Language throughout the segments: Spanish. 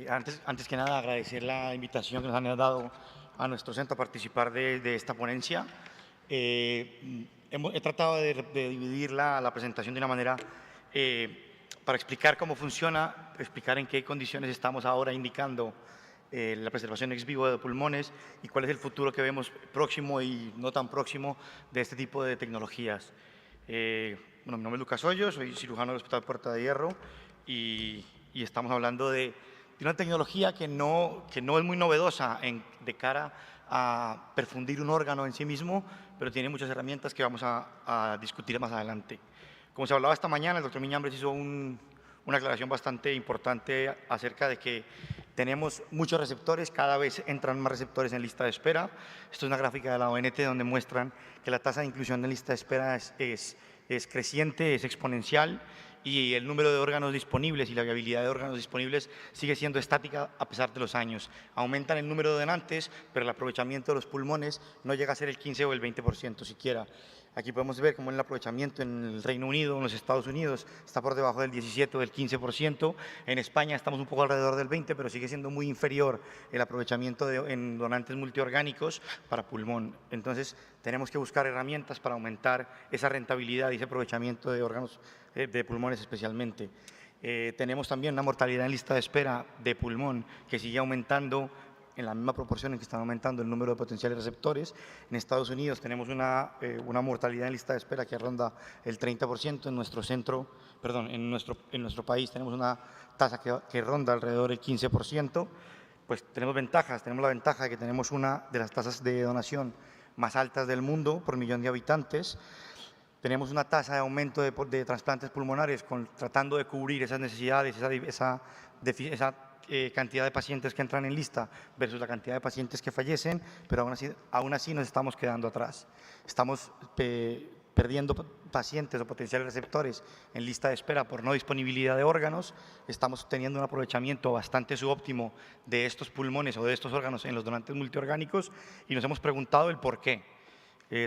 Antes que nada, agradecer la invitación que nos han dado a nuestro centro a participar de esta ponencia. He tratado de dividir la presentación de una manera para explicar cómo funciona, explicar en qué condiciones estamos ahora indicando la preservación ex vivo de pulmones y cuál es el futuro que vemos próximo y no tan próximo de este tipo de tecnologías. Bueno, mi nombre es Lucas Hoyos, soy cirujano del Hospital Puerta de Hierro y estamos hablando de una tecnología que no es muy novedosa de cara a perfundir un órgano en sí mismo, pero tiene muchas herramientas que vamos a discutir más adelante. Como se hablaba esta mañana, el doctor Miñambres hizo una aclaración bastante importante acerca de que tenemos muchos receptores, cada vez entran más receptores en lista de espera. Esto es una gráfica de la ONT donde muestran que la tasa de inclusión en lista de espera es creciente, es exponencial, y el número de órganos disponibles y la viabilidad de órganos disponibles sigue siendo estática a pesar de los años. Aumentan el número de donantes, pero el aprovechamiento de los pulmones no llega a ser el 15 o el 20% siquiera. Aquí podemos ver cómo el aprovechamiento en el Reino Unido, en los Estados Unidos, está por debajo del 17 o del 15%. En España estamos un poco alrededor del 20%, pero sigue siendo muy inferior el aprovechamiento en donantes multiorgánicos para pulmón. Entonces, tenemos que buscar herramientas para aumentar esa rentabilidad y ese aprovechamiento de órganos de pulmones especialmente. Tenemos también una mortalidad en lista de espera de pulmón que sigue aumentando en la misma proporción en que están aumentando el número de potenciales receptores. En Estados Unidos tenemos una mortalidad en lista de espera que ronda el 30%. En nuestro centro, perdón, en nuestro país tenemos una tasa que ronda alrededor del 15%. Pues tenemos ventajas, tenemos la ventaja de que tenemos una de las tasas de donación más altas del mundo por millón de habitantes. Tenemos una tasa de aumento de trasplantes pulmonares tratando de cubrir esas necesidades, esa cantidad de pacientes que entran en lista versus la cantidad de pacientes que fallecen, pero aún así nos estamos quedando atrás. Estamos perdiendo pacientes o potenciales receptores en lista de espera por no disponibilidad de órganos. Estamos teniendo un aprovechamiento bastante subóptimo de estos pulmones o de estos órganos en los donantes multiorgánicos y nos hemos preguntado el por qué.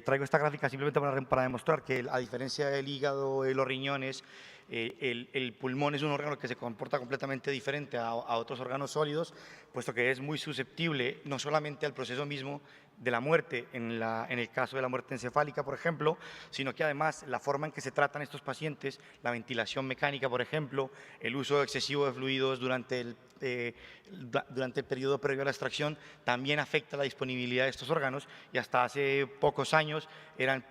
Traigo esta gráfica simplemente para demostrar que, a diferencia del hígado, de los riñones, el pulmón es un órgano que se comporta completamente diferente a otros órganos sólidos, puesto que es muy susceptible no solamente al proceso mismo de la muerte, en el caso de la muerte encefálica, por ejemplo, sino que además la forma en que se tratan estos pacientes, la ventilación mecánica, por ejemplo, el uso excesivo de fluidos durante el periodo previo a la extracción, también afecta la disponibilidad de estos órganos y hasta hace pocos años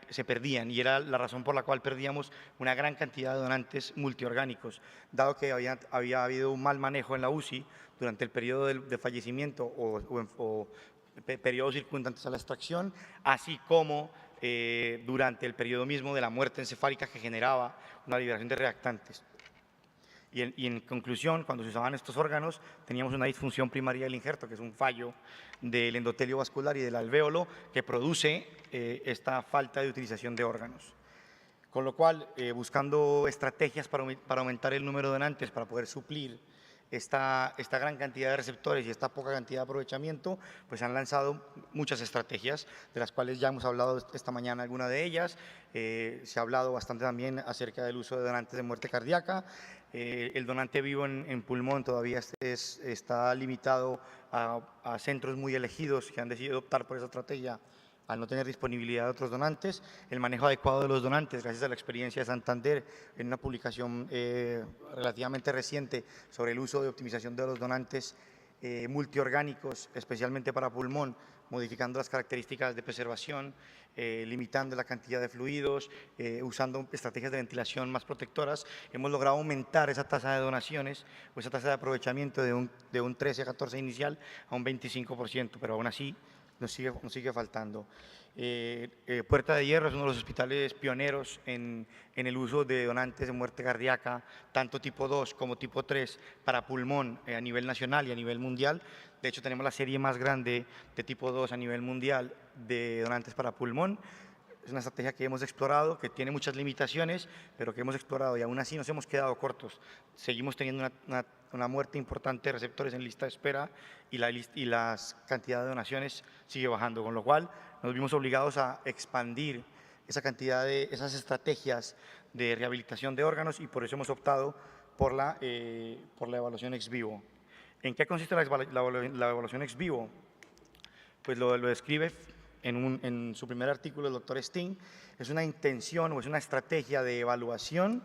se perdían, y era la razón por la cual perdíamos una gran cantidad de donantes multiorgánicos, dado que había habido un mal manejo en la UCI durante el periodo de fallecimiento o periodos circundantes a la extracción, así como durante el periodo mismo de la muerte encefálica que generaba una liberación de reactantes. Y en conclusión, cuando se usaban estos órganos, teníamos una disfunción primaria del injerto, que es un fallo del endotelio vascular y del alvéolo que produce esta falta de utilización de órganos. Con lo cual, buscando estrategias para aumentar el número de donantes, para poder suplir esta gran cantidad de receptores y esta poca cantidad de aprovechamiento, pues han lanzado muchas estrategias, de las cuales ya hemos hablado esta mañana alguna de ellas. Se ha hablado bastante también acerca del uso de donantes de muerte cardíaca. El donante vivo en pulmón todavía está limitado a centros muy elegidos que han decidido optar por esa estrategia al no tener disponibilidad de otros donantes. El manejo adecuado de los donantes, gracias a la experiencia de Santander en una publicación relativamente reciente sobre el uso de optimización de los donantes multiorgánicos, especialmente para pulmón, modificando las características de preservación, limitando la cantidad de fluidos, usando estrategias de ventilación más protectoras. Hemos logrado aumentar esa tasa de donaciones o esa tasa de aprovechamiento de un 13 a 14 inicial a un 25%, pero aún así nos sigue faltando. Puerta de Hierro es uno de los hospitales pioneros en el uso de donantes de muerte cardíaca, tanto tipo 2 como tipo 3, para pulmón a nivel nacional y a nivel mundial. De hecho, tenemos la serie más grande de tipo 2 a nivel mundial de donantes para pulmón. Es una estrategia que hemos explorado, que tiene muchas limitaciones, pero que hemos explorado y aún así nos hemos quedado cortos. Seguimos teniendo una muerte importante de receptores en lista de espera y la cantidad de donaciones sigue bajando, con lo cual nos vimos obligados a expandir esa cantidad de esas estrategias de rehabilitación de órganos y por eso hemos optado por la evaluación ex vivo. ¿En qué consiste la evaluación ex vivo? Pues lo describe en su primer artículo el doctor Steen. Es una intención o es una estrategia de evaluación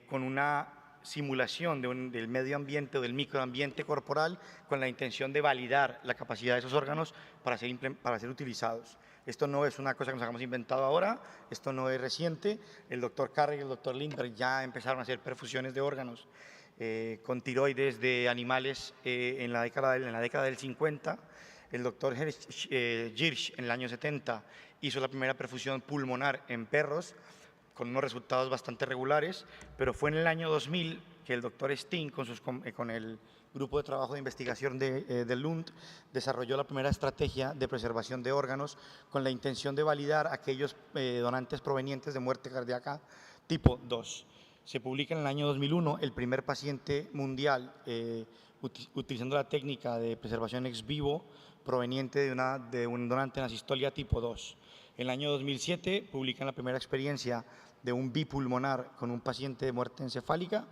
con una simulación del medio ambiente o del microambiente corporal con la intención de validar la capacidad de esos órganos para ser utilizados. Esto no es una cosa que nos hagamos inventado ahora, esto no es reciente. El doctor Carrey y el doctor Lindbergh ya empezaron a hacer perfusiones de órganos con tiroides de animales en la década del 50. El doctor Girsch en el año 70 hizo la primera perfusión pulmonar en perros con unos resultados bastante regulares, pero fue en el año 2000 que el doctor Steen con el grupo de trabajo de investigación de Lund desarrolló la primera estrategia de preservación de órganos con la intención de validar aquellos donantes provenientes de muerte cardíaca tipo 2. Se publica en el año 2001 el primer paciente mundial utilizando la técnica de preservación ex vivo proveniente de un donante en asistolia tipo 2. En el año 2007 publican la primera experiencia de un bipulmonar con un paciente de muerte encefálica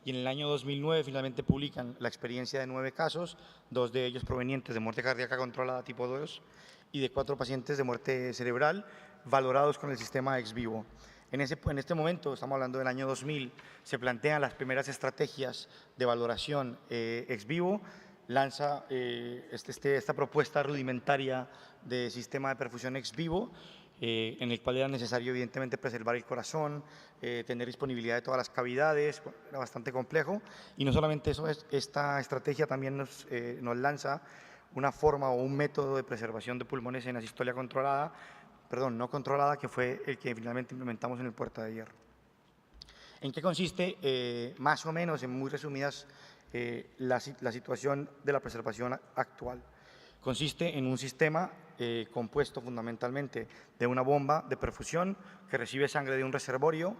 y en el año 2009 finalmente publican la experiencia de 9 casos, 2 de ellos provenientes de muerte cardíaca controlada tipo 2 y de 4 pacientes de muerte cerebral valorados con el sistema ex vivo. En este momento, estamos hablando del año 2000, se plantean las primeras estrategias de valoración ex vivo, lanza esta propuesta rudimentaria de sistema de perfusión ex vivo, en el cual era necesario evidentemente preservar el corazón, tener disponibilidad de todas las cavidades, era bastante complejo, y no solamente eso, esta estrategia también nos lanza una forma o un método de preservación de pulmones en asistolia controlada, no controlada, que fue el que finalmente implementamos en el Puerta de Hierro. ¿En qué consiste, más o menos, en muy resumidas, la situación de la preservación actual? Consiste en un sistema compuesto fundamentalmente de una bomba de perfusión que recibe sangre de un reservorio,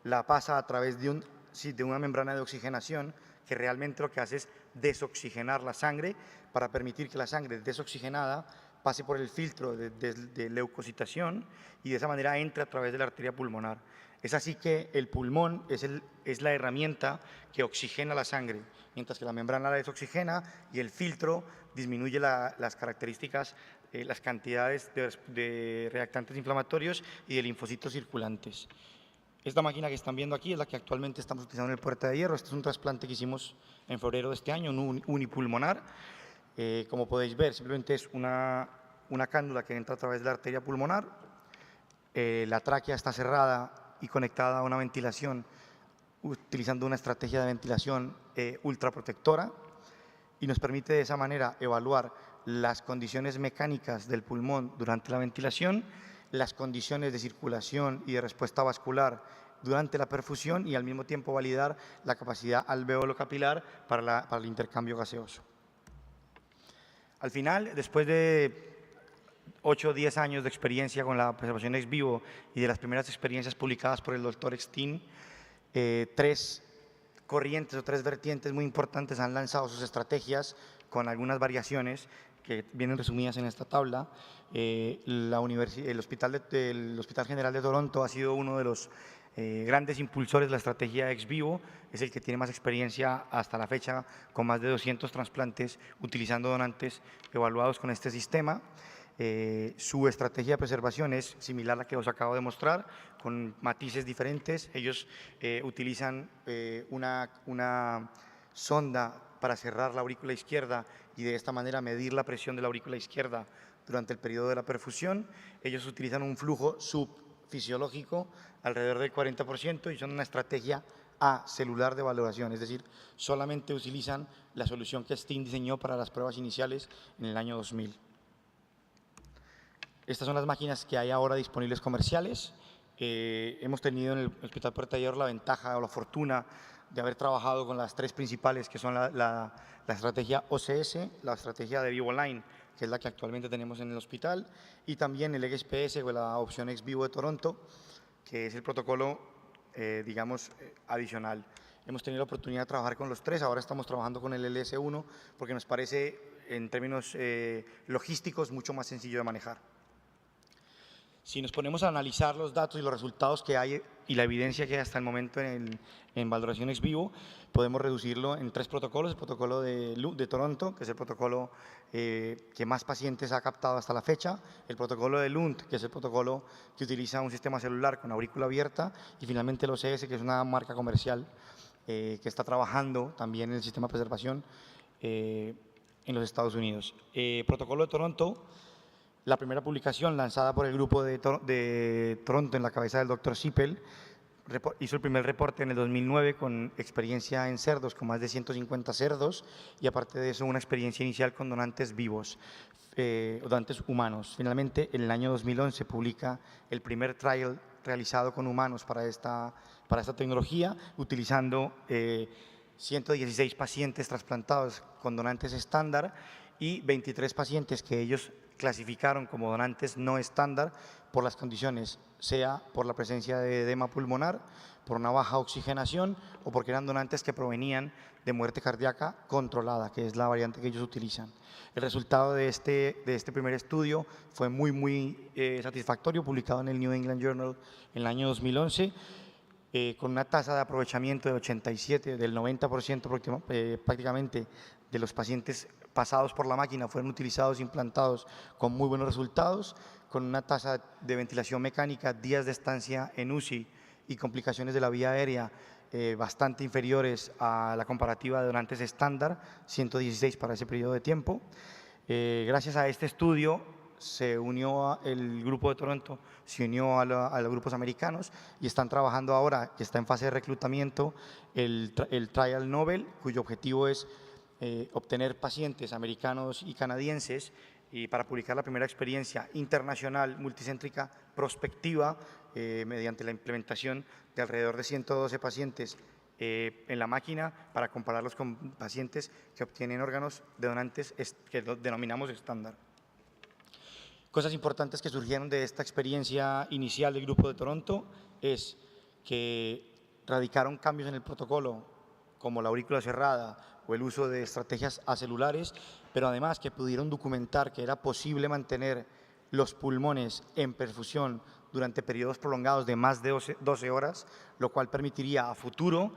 la pasa a través de una membrana de oxigenación que realmente lo que hace es desoxigenar la sangre para permitir que la sangre desoxigenada pase por el filtro de leucocitación y de esa manera entre a través de la arteria pulmonar. Es así que el pulmón es la herramienta que oxigena la sangre, mientras que la membrana la desoxigena y el filtro disminuye las características, las cantidades de reactantes inflamatorios y de linfocitos circulantes. Esta máquina que están viendo aquí es la que actualmente estamos utilizando en el Puerta de Hierro. Este es un trasplante que hicimos en febrero de este año, un unipulmonar. Como podéis ver, simplemente es una cánula que entra a través de la arteria pulmonar. La tráquea está cerrada y conectada a una ventilación utilizando una estrategia de ventilación ultraprotectora y nos permite de esa manera evaluar las condiciones mecánicas del pulmón durante la ventilación, las condiciones de circulación y de respuesta vascular durante la perfusión y al mismo tiempo validar la capacidad alveolo-capilar para el intercambio gaseoso. Al final, después de 8 o 10 años de experiencia con la preservación ex vivo y de las primeras experiencias publicadas por el doctor Steen, 3 corrientes o 3 vertientes muy importantes han lanzado sus estrategias con algunas variaciones que vienen resumidas en esta tabla. El Hospital General de Toronto ha sido uno de los grandes impulsores de la estrategia ex vivo, es el que tiene más experiencia hasta la fecha con más de 200 trasplantes utilizando donantes evaluados con este sistema. Su estrategia de preservación es similar a la que os acabo de mostrar, con matices diferentes. Ellos utilizan una sonda para cerrar la aurícula izquierda y de esta manera medir la presión de la aurícula izquierda durante el periodo de la perfusión. Ellos utilizan un flujo subfisiológico alrededor del 40% y son una estrategia acelular de valoración, es decir, solamente utilizan la solución que Steen diseñó para las pruebas iniciales en el año 2000. Estas son las máquinas que hay ahora disponibles comerciales. Hemos tenido en el Hospital Puerta de Hierro la ventaja o la fortuna de haber trabajado con las 3 principales, que son la estrategia OCS, la estrategia de VivoLine, que es la que actualmente tenemos en el hospital, y también el XPS o la opción ex vivo de Toronto, que es el protocolo, adicional. Hemos tenido la oportunidad de trabajar con los 3, ahora estamos trabajando con el LS1 porque nos parece, en términos logísticos, mucho más sencillo de manejar. Si nos ponemos a analizar los datos y los resultados que hay y la evidencia que hay hasta el momento en valoración ex vivo, podemos reducirlo en 3 protocolos. El protocolo de Toronto, que es el protocolo que más pacientes ha captado hasta la fecha, el protocolo de Lund, que es el protocolo que utiliza un sistema celular con aurícula abierta, y finalmente el OCS, que es una marca comercial que está trabajando también en el sistema de preservación en los Estados Unidos. Protocolo de Toronto. La primera publicación lanzada por el grupo de Toronto en la cabeza del Dr. Zippel hizo el primer reporte en el 2009 con experiencia en cerdos, con más de 150 cerdos, y aparte de eso una experiencia inicial con donantes vivos, donantes humanos. Finalmente, en el año 2011 publica el primer trial realizado con humanos para esta tecnología, utilizando 116 pacientes trasplantados con donantes estándar y 23 pacientes que ellos clasificaron como donantes no estándar por las condiciones, sea por la presencia de edema pulmonar, por una baja oxigenación o porque eran donantes que provenían de muerte cardíaca controlada, que es la variante que ellos utilizan. El resultado de este primer estudio fue muy satisfactorio, publicado en el New England Journal en el año 2011, con una tasa de aprovechamiento de 87, del 90% prácticamente de los pacientes pasados por la máquina fueron utilizados, implantados con muy buenos resultados, con una tasa de ventilación mecánica, días de estancia en UCI y complicaciones de la vía aérea bastante inferiores a la comparativa de donantes estándar, 116 para ese periodo de tiempo. Gracias a este estudio se unió el grupo de Toronto, se unió a los grupos americanos y están trabajando ahora, que está en fase de reclutamiento, el Trial Nobel, cuyo objetivo es obtener pacientes americanos y canadienses y para publicar la primera experiencia internacional multicéntrica prospectiva mediante la implementación de alrededor de 112 pacientes en la máquina para compararlos con pacientes que obtienen órganos de donantes que denominamos estándar. Cosas importantes que surgieron de esta experiencia inicial del Grupo de Toronto es que radicaron cambios en el protocolo, como la aurícula cerrada o el uso de estrategias acelulares, pero además que pudieron documentar que era posible mantener los pulmones en perfusión durante periodos prolongados de más de 12 horas, lo cual permitiría a futuro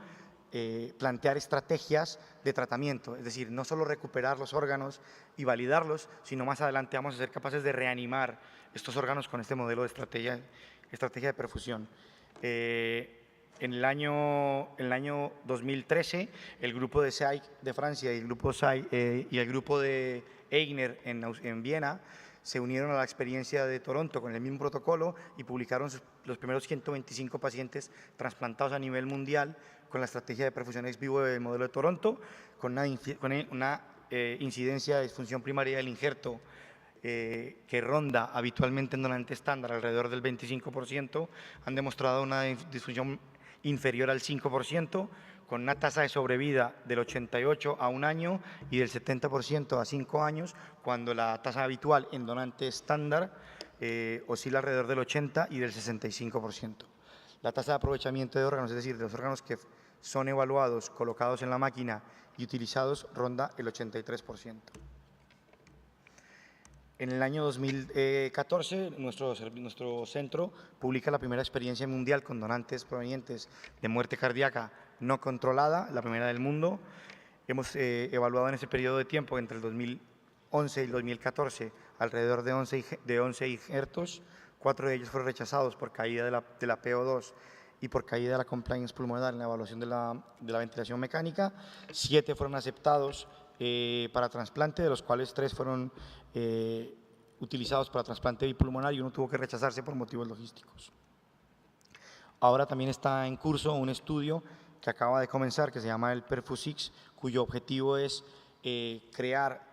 plantear estrategias de tratamiento, es decir, no solo recuperar los órganos y validarlos, sino más adelante vamos a ser capaces de reanimar estos órganos con este modelo de estrategia de perfusión. En el año 2013, el grupo de SAIC de Francia y el grupo de Eigner en Viena se unieron a la experiencia de Toronto con el mismo protocolo y publicaron los primeros 125 pacientes trasplantados a nivel mundial con la estrategia de perfusión ex vivo del modelo de Toronto, con una incidencia de disfunción primaria del injerto que ronda habitualmente en donante estándar alrededor del 25%, han demostrado una disfunción inferior al 5%, con una tasa de sobrevida del 88 a un año y del 70% a 5 años, cuando la tasa habitual en donante estándar oscila alrededor del 80 y del 65%. La tasa de aprovechamiento de órganos, es decir, de los órganos que son evaluados, colocados en la máquina y utilizados, ronda el 83%. En el año 2014, nuestro centro publica la primera experiencia mundial con donantes provenientes de muerte cardíaca no controlada, la primera del mundo. Hemos evaluado en ese periodo de tiempo, entre el 2011 y el 2014, alrededor de 11 injertos. 4 de ellos fueron rechazados por caída de la PO2 y por caída de la compliance pulmonar en la evaluación de la ventilación mecánica. 7 fueron aceptados para trasplante, de los cuales 3 fueron utilizados para trasplante bipulmonar y uno tuvo que rechazarse por motivos logísticos. Ahora también está en curso un estudio que acaba de comenzar, que se llama el PerfuSix, cuyo objetivo es crear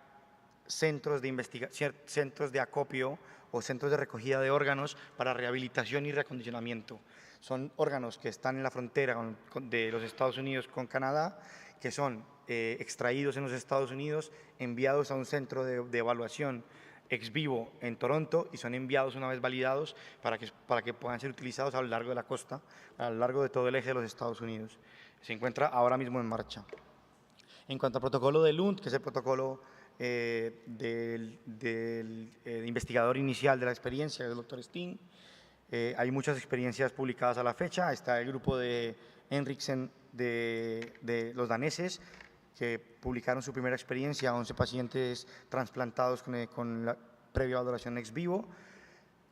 centros de investigación, centros de acopio o centros de recogida de órganos para rehabilitación y reacondicionamiento. Son órganos que están en la frontera de los Estados Unidos con Canadá, que son extraídos en los Estados Unidos, enviados a un centro de evaluación ex vivo en Toronto y son enviados una vez validados para que puedan ser utilizados a lo largo de la costa, a lo largo de todo el eje de los Estados Unidos. Se encuentra ahora mismo en marcha. En cuanto al protocolo de Lund, que es el protocolo del investigador inicial de la experiencia, el doctor Steen. Hay muchas experiencias publicadas a la fecha. Está el grupo de Henriksen de los daneses, que publicaron su primera experiencia, 11 pacientes trasplantados con la previa valoración ex vivo,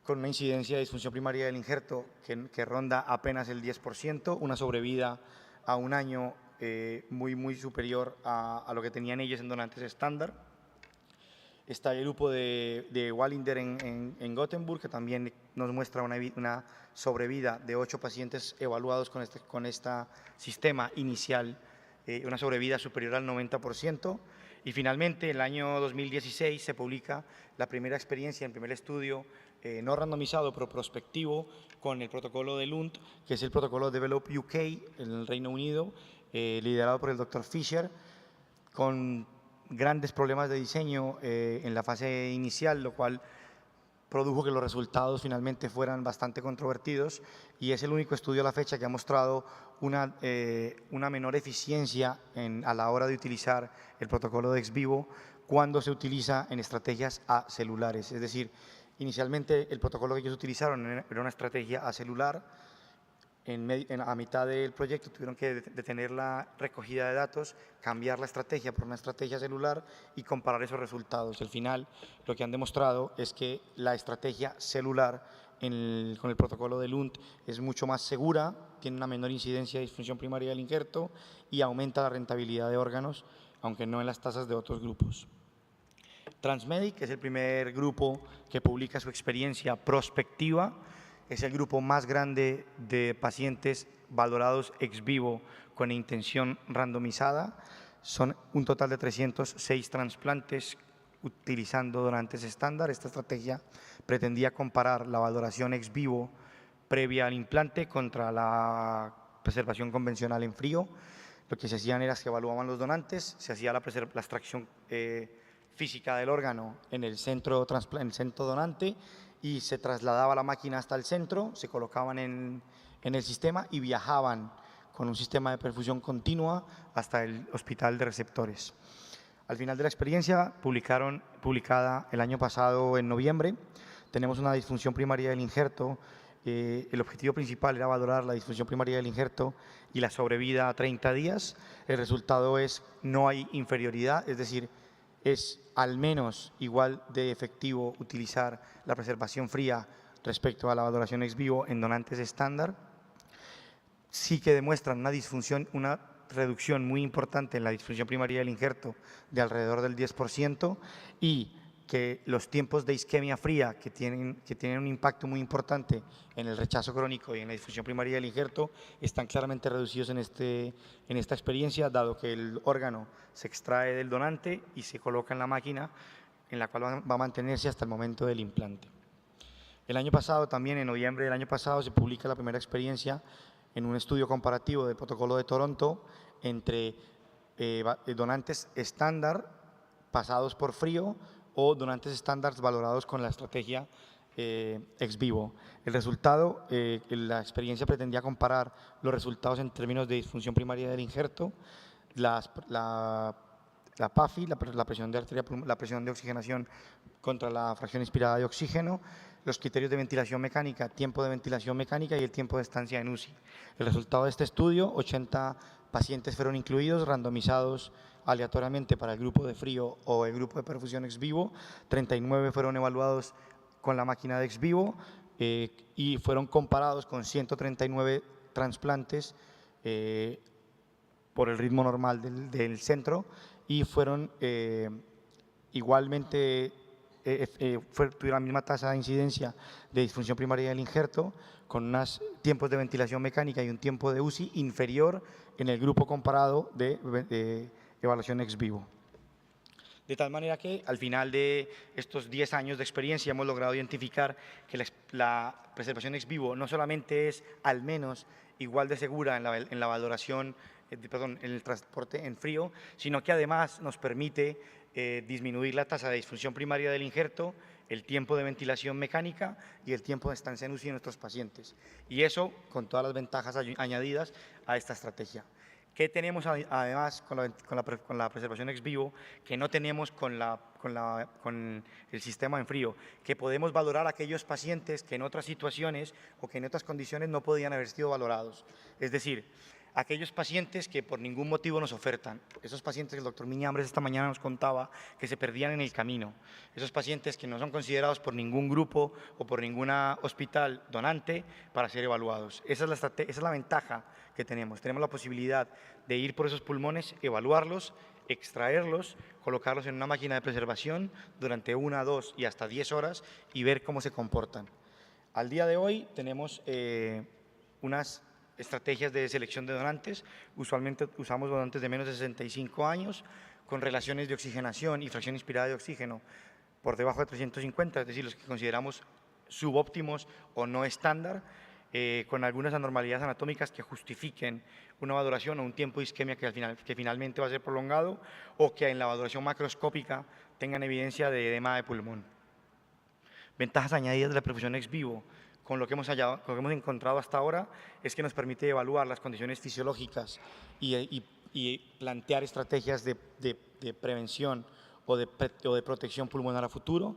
con una incidencia de disfunción primaria del injerto que ronda apenas el 10%, una sobrevida a un año muy superior a lo que tenían ellos en donantes estándar. Está el grupo de Wallinder en Gothenburg, que también nos muestra una sobrevida de 8 pacientes evaluados con este sistema inicial, una sobrevida superior al 90%. Y finalmente, en el año 2016 se publica la primera experiencia, el primer estudio no randomizado, pero prospectivo, con el protocolo de Lund, que es el protocolo Develop UK en el Reino Unido, liderado por el Dr. Fisher, con grandes problemas de diseño en la fase inicial, lo cual produjo que los resultados finalmente fueran bastante controvertidos, y es el único estudio a la fecha que ha mostrado una menor eficiencia a la hora de utilizar el protocolo de ex vivo cuando se utiliza en estrategias acelulares. Es decir, inicialmente el protocolo que ellos utilizaron era una estrategia acelular. A mitad del proyecto tuvieron que detener la recogida de datos, cambiar la estrategia por una estrategia celular y comparar esos resultados. Al final, lo que han demostrado es que la estrategia celular con el protocolo de Lund es mucho más segura, tiene una menor incidencia de disfunción primaria del injerto y aumenta la rentabilidad de órganos, aunque no en las tasas de otros grupos. Transmedic es el primer grupo que publica su experiencia prospectiva. Es el grupo más grande de pacientes valorados ex vivo con intención randomizada. Son un total de 306 trasplantes utilizando donantes estándar. Esta estrategia pretendía comparar la valoración ex vivo previa al implante contra la preservación convencional en frío. Lo que se hacían era que evaluaban los donantes, se hacía la extracción física del órgano en el centro donante, y se trasladaba la máquina hasta el centro, se colocaban en el sistema y viajaban con un sistema de perfusión continua hasta el hospital de receptores. Al final de la experiencia, publicada el año pasado en noviembre, tenemos una disfunción primaria del injerto. El objetivo principal era valorar la disfunción primaria del injerto y la sobrevida a 30 días. El resultado es no hay inferioridad, es decir, es al menos igual de efectivo utilizar la preservación fría respecto a la valoración ex vivo en donantes estándar. Sí que demuestran una reducción muy importante en la disfunción primaria del injerto de alrededor del 10%, y que los tiempos de isquemia fría, que tienen un impacto muy importante en el rechazo crónico y en la disfunción primaria del injerto, están claramente reducidos en esta experiencia, dado que el órgano se extrae del donante y se coloca en la máquina, en la cual va a mantenerse hasta el momento del implante. El año pasado, también en noviembre del año pasado, se publica la primera experiencia en un estudio comparativo del protocolo de Toronto entre donantes estándar pasados por frío o donantes estándares valorados con la estrategia ex vivo. El resultado, la experiencia pretendía comparar los resultados en términos de disfunción primaria del injerto, la PAFI, la presión de arteria, la presión de oxigenación contra la fracción inspirada de oxígeno, los criterios de ventilación mecánica, tiempo de ventilación mecánica y el tiempo de estancia en UCI. El resultado de este estudio: 80 pacientes fueron incluidos, randomizados aleatoriamente para el grupo de frío o el grupo de perfusión ex vivo. 39 fueron evaluados con la máquina de ex vivo y fueron comparados con 139 trasplantes por el ritmo normal del centro, y fueron igualmente tuvieron la misma tasa de incidencia de disfunción primaria del injerto, con unos tiempos de ventilación mecánica y un tiempo de UCI inferior en el grupo comparado de evaluación ex vivo. De tal manera que al final de estos 10 años de experiencia hemos logrado identificar que la preservación ex vivo no solamente es al menos igual de segura en la valoración, en el transporte en frío, sino que además nos permite disminuir la tasa de disfunción primaria del injerto, el tiempo de ventilación mecánica y el tiempo de estancia en UCI en nuestros pacientes. Y eso con todas las ventajas añadidas a esta estrategia. ¿Qué tenemos además con la preservación ex vivo que no tenemos con el sistema en frío? Que podemos valorar a aquellos pacientes que en otras situaciones o que en otras condiciones no podían haber sido valorados. Es decir, aquellos pacientes que por ningún motivo nos ofertan, esos pacientes que el doctor Miñambres esta mañana nos contaba que se perdían en el camino, esos pacientes que no son considerados por ningún grupo o por ninguna hospital donante para ser evaluados. Esa es la ventaja que tenemos. Tenemos la posibilidad de ir por esos pulmones, evaluarlos, extraerlos, colocarlos en una máquina de preservación durante 1, 2 y hasta 10 horas y ver cómo se comportan. Al día de hoy tenemos unas estrategias de selección de donantes. Usualmente usamos donantes de menos de 65 años con relaciones de oxigenación y fracción inspirada de oxígeno por debajo de 350, es decir, los que consideramos subóptimos o no estándar, con algunas anormalidades anatómicas que justifiquen una valoración o un tiempo de isquemia que finalmente va a ser prolongado, o que en la valoración macroscópica tengan evidencia de edema de pulmón. Ventajas añadidas de la perfusión ex vivo. Con lo que hemos encontrado hasta ahora es que nos permite evaluar las condiciones fisiológicas y plantear estrategias de prevención o de protección pulmonar a futuro,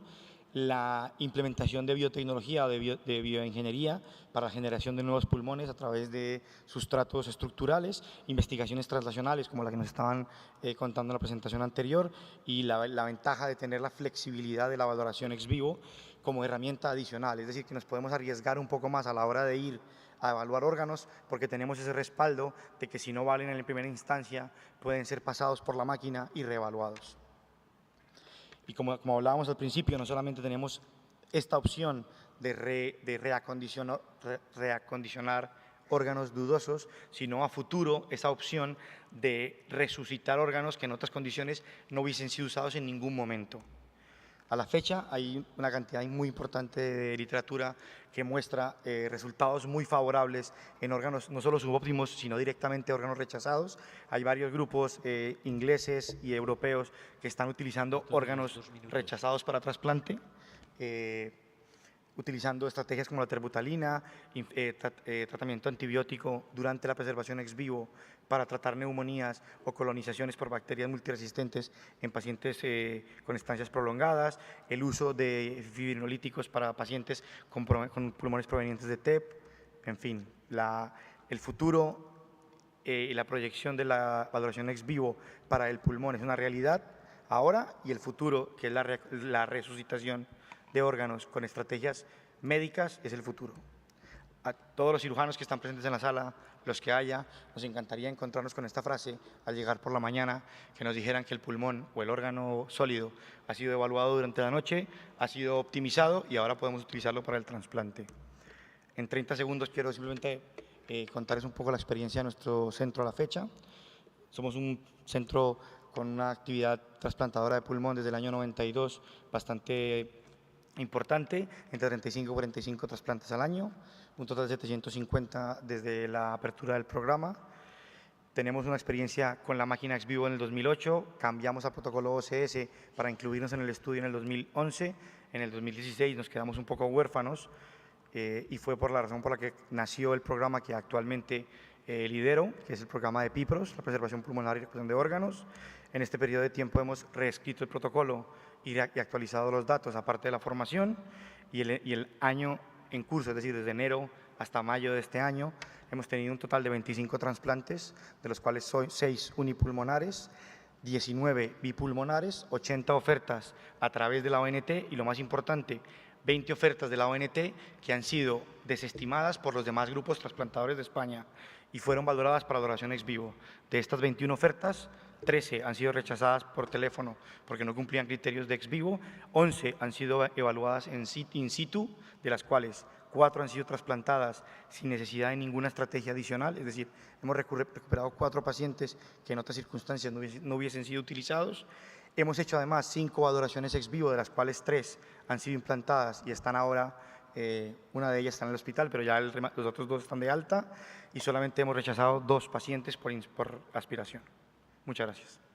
la implementación de biotecnología o de bioingeniería para la generación de nuevos pulmones a través de sustratos estructurales, investigaciones translacionales como la que nos estaban contando en la presentación anterior, y la ventaja de tener la flexibilidad de la valoración ex vivo como herramienta adicional, es decir, que nos podemos arriesgar un poco más a la hora de ir a evaluar órganos porque tenemos ese respaldo de que si no valen en primera instancia pueden ser pasados por la máquina y reevaluados. Y como hablábamos al principio, no solamente tenemos esta opción de reacondicionar órganos dudosos, sino a futuro esa opción de resucitar órganos que en otras condiciones no hubiesen sido usados en ningún momento. A la fecha hay una cantidad muy importante de literatura que muestra resultados muy favorables en órganos no solo subóptimos, sino directamente órganos rechazados. Hay varios grupos ingleses y europeos que están utilizando órganos rechazados para trasplante, utilizando estrategias como la terbutalina, tratamiento antibiótico durante la preservación ex vivo para tratar neumonías o colonizaciones por bacterias multiresistentes en pacientes con estancias prolongadas, el uso de fibrinolíticos para pacientes con pulmones provenientes de TEP, en fin, el futuro y la proyección de la valoración ex vivo para el pulmón es una realidad ahora, y el futuro, que es la resucitación de órganos con estrategias médicas, es el futuro. A todos los cirujanos que están presentes en la sala, los que haya, nos encantaría encontrarnos con esta frase al llegar por la mañana, que nos dijeran que el pulmón o el órgano sólido ha sido evaluado durante la noche, ha sido optimizado y ahora podemos utilizarlo para el trasplante. En 30 segundos quiero simplemente contarles un poco la experiencia de nuestro centro a la fecha. Somos un centro con una actividad trasplantadora de pulmón desde el año 92 bastante importante, entre 35 y 45 trasplantes al año, un total de 750 desde la apertura del programa. Tenemos una experiencia con la máquina ex vivo en el 2008, cambiamos al protocolo OCS para incluirnos en el estudio en el 2011, en el 2016 nos quedamos un poco huérfanos y fue por la razón por la que nació el programa que actualmente lidero, que es el programa de PIPROS, la preservación pulmonar y recuperación de órganos. En este periodo de tiempo hemos reescrito el protocolo y actualizado los datos, aparte de la formación, y el año en curso, es decir, desde enero hasta mayo de este año, hemos tenido un total de 25 trasplantes, de los cuales son 6 unipulmonares, 19 bipulmonares, 80 ofertas a través de la ONT y, lo más importante, 20 ofertas de la ONT que han sido desestimadas por los demás grupos trasplantadores de España y fueron valoradas para valoración ex vivo. De estas 21 ofertas, 13 han sido rechazadas por teléfono porque no cumplían criterios de ex vivo, 11 han sido evaluadas in situ, de las cuales 4 han sido trasplantadas sin necesidad de ninguna estrategia adicional, es decir, hemos recuperado 4 pacientes que en otras circunstancias no hubiesen sido utilizados. Hemos hecho además 5 valoraciones ex vivo, de las cuales 3 han sido implantadas y están ahora, una de ellas está en el hospital, pero ya los otros 2 están de alta, y solamente hemos rechazado 2 pacientes por aspiración. Muchas gracias.